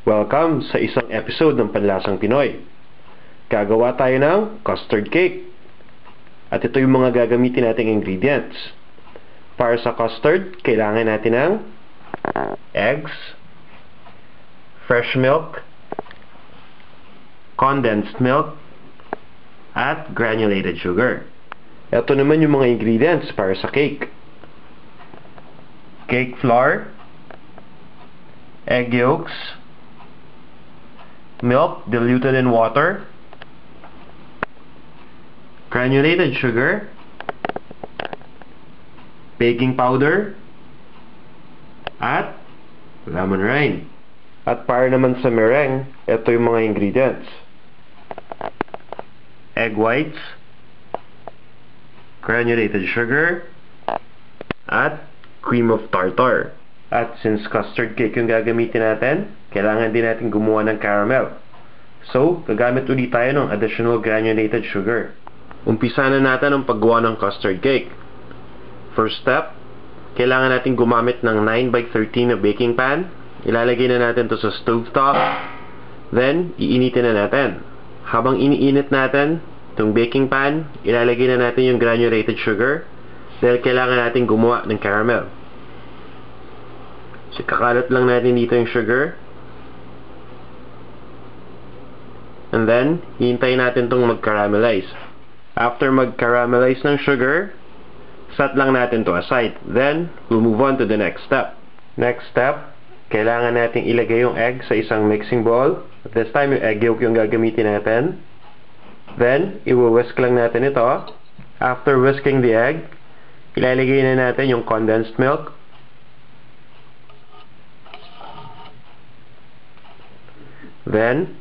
Welcome sa isang episode ng Panlasang Pinoy. Gagawa tayo ng custard cake. At ito yung mga gagamitin nating ingredients. Para sa custard, kailangan natin ng eggs, fresh milk, condensed milk, at granulated sugar. Ito naman yung mga ingredients para sa cake. Cake flour, egg yolks, milk diluted in water, granulated sugar, baking powder, at lemon rind. At para naman sa meringue, ito yung mga ingredients. Egg whites, granulated sugar, at cream of tartar. At since custard cake yung gagamitin natin, kailangan din natin gumawa ng caramel. So, gagamit ulit tayo ng additional granulated sugar. Umpisa na natin ang paggawa ng custard cake. First step, kailangan natin gumamit ng 9x13 na baking pan. Ilalagay na natin to sa stovetop. Then, iinitin na natin. Habang iniinit natin itong baking pan, ilalagay na natin yung granulated sugar dahil kailangan natin gumawa ng caramel. So, kakalat lang natin dito yung sugar. And then, hihintayin natin itong mag-caramelize. After mag-caramelize ng sugar, set lang natin to aside. Then, we'll move on to the next step. Next step, kailangan natin ilagay yung egg sa isang mixing bowl. At this time, yung egg yolk yung gagamitin natin. Then, i-whisk lang natin ito. After whisking the egg, ilalagay na natin yung condensed milk. Then,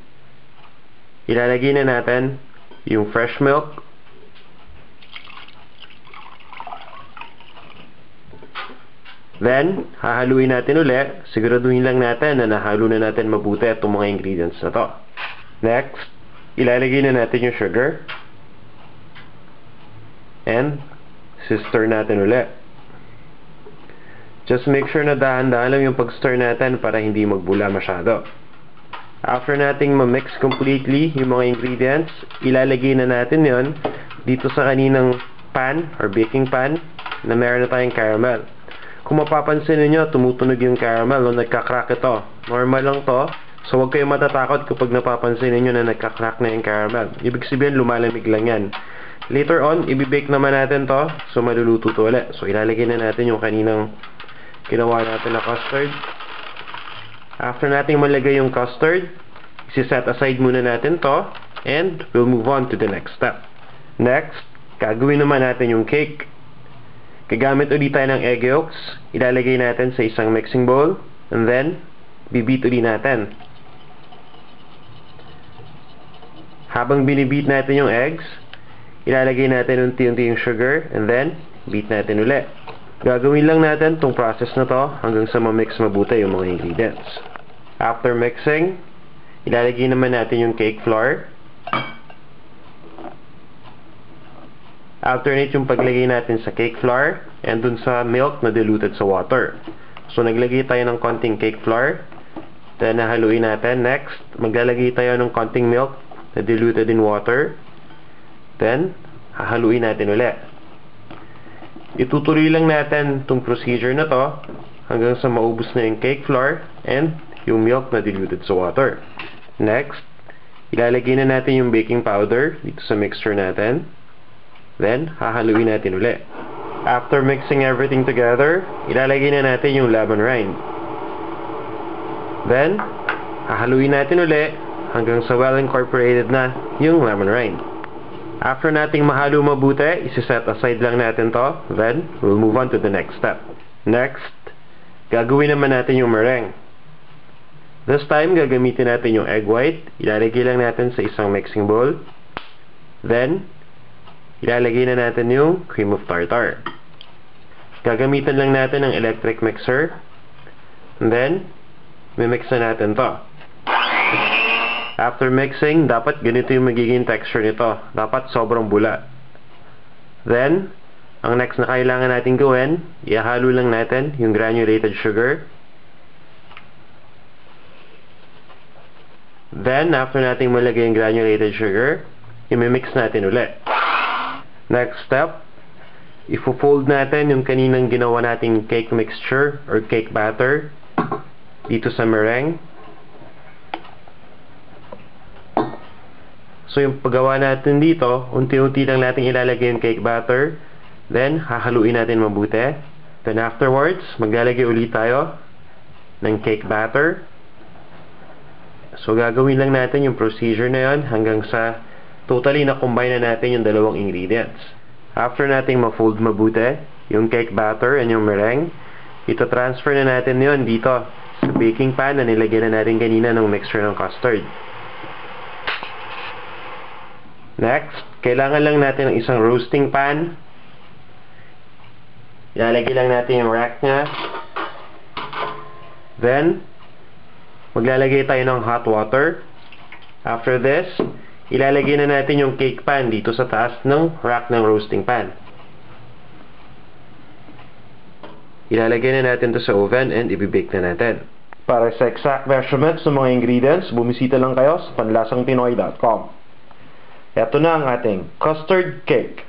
ilalagay na natin yung fresh milk. Then, hahaluin natin ulit. Siguraduhin lang natin na nahalo na natin mabuti itong mga ingredients na to. Next, ilalagay na natin yung sugar. And, stir natin ulit. Just make sure na dahan-dahan lang yung pag-stir natin para hindi magbula masyado. After nating ma-mix completely yung mga ingredients, ilalagay na natin yon dito sa kaninang pan or baking pan na meron na tayong caramel. Kung mapapansin niyo, tumutunog yung caramel o nagka-crack ito. Normal lang to. So huwag kayong matatakot kapag napapansin niyo na nagka-crack na yung caramel. Ibig sabihin, lumalamig lang yan. Later on, ibibake naman natin to. So maluluto to ulit. So ilalagay na natin yung kaninang ginawa natin na custard. After nating malagay yung custard, isi-set aside muna natin to. And we'll move on to the next step. Next, gagawin naman natin yung cake. Gagamit ulit tayo ng egg yolks. Ilalagay natin sa isang mixing bowl. And then, bibit ulit natin. Habang binibit natin yung eggs, ilalagay natin unti-unti yung sugar. And then, beat natin ulit. Gagawin lang natin itong process na to hanggang sa ma-mix mabuti yung mga ingredients. After mixing, ilalagay naman natin yung cake flour. Alternate yung paglagay natin sa cake flour and dun sa milk na diluted sa water. So, naglagay tayo ng konting cake flour. Then, nahaluin natin. Next, maglalagay tayo ng konting milk na diluted in water. Then, hahaluin natin ulit. Itutuloy lang natin itong procedure na to hanggang sa maubos na yung cake flour and yung milk na diluted sa water. Next, ilalagay na natin yung baking powder dito sa mixture natin. Then, hahaluin natin ulit. After mixing everything together, ilalagay na natin yung lemon rind. Then, hahaluin natin ulit hanggang sa well-incorporated na yung lemon rind. After nating mahalo mabuti, isi-set aside lang natin to. Then, we'll move on to the next step. Next, gagawin naman natin yung meringue. This time, gagamitin natin yung egg white. Ilalagay lang natin sa isang mixing bowl. Then, ilalagay na natin yung cream of tartar. Gagamitan lang natin ng electric mixer. And then, mimix na natin to. After mixing, dapat ganito yung magiging texture nito. Dapat sobrang bula. Then, ang next na kailangan natin gawin, ihalo lang natin yung granulated sugar. Then, after natin malagay yung granulated sugar, i-mix natin ulit. Next step, ifo-fold natin yung kaninang ginawa nating cake mixture or cake batter dito sa meringue. So, yung paggawa natin dito, unti-unti lang natin ilalagay yung cake batter. Then, hahaluin natin mabuti. Then, afterwards, maglalagay ulit tayo ng cake batter. So, gagawin lang natin yung procedure na yun hanggang sa totally na-combine na natin yung dalawang ingredients. After nating ma-fold mabuti, yung cake batter and yung meringue, ito-transfer na natin yun dito sa baking pan na nilagyan na natin kanina ng mixture ng custard. Next, kailangan lang natin ng isang roasting pan. Ilalagay lang natin yung rack niya. Then, maglalagay tayo ng hot water. After this, ilalagay na natin yung cake pan dito sa taas ng rack ng roasting pan. Ilalagay na natin to sa oven and ibibake na natin. Para sa exact measurements ng mga ingredients, bumisita lang kayo sa panlasangpinoy.com. Ito na ang ating custard cake.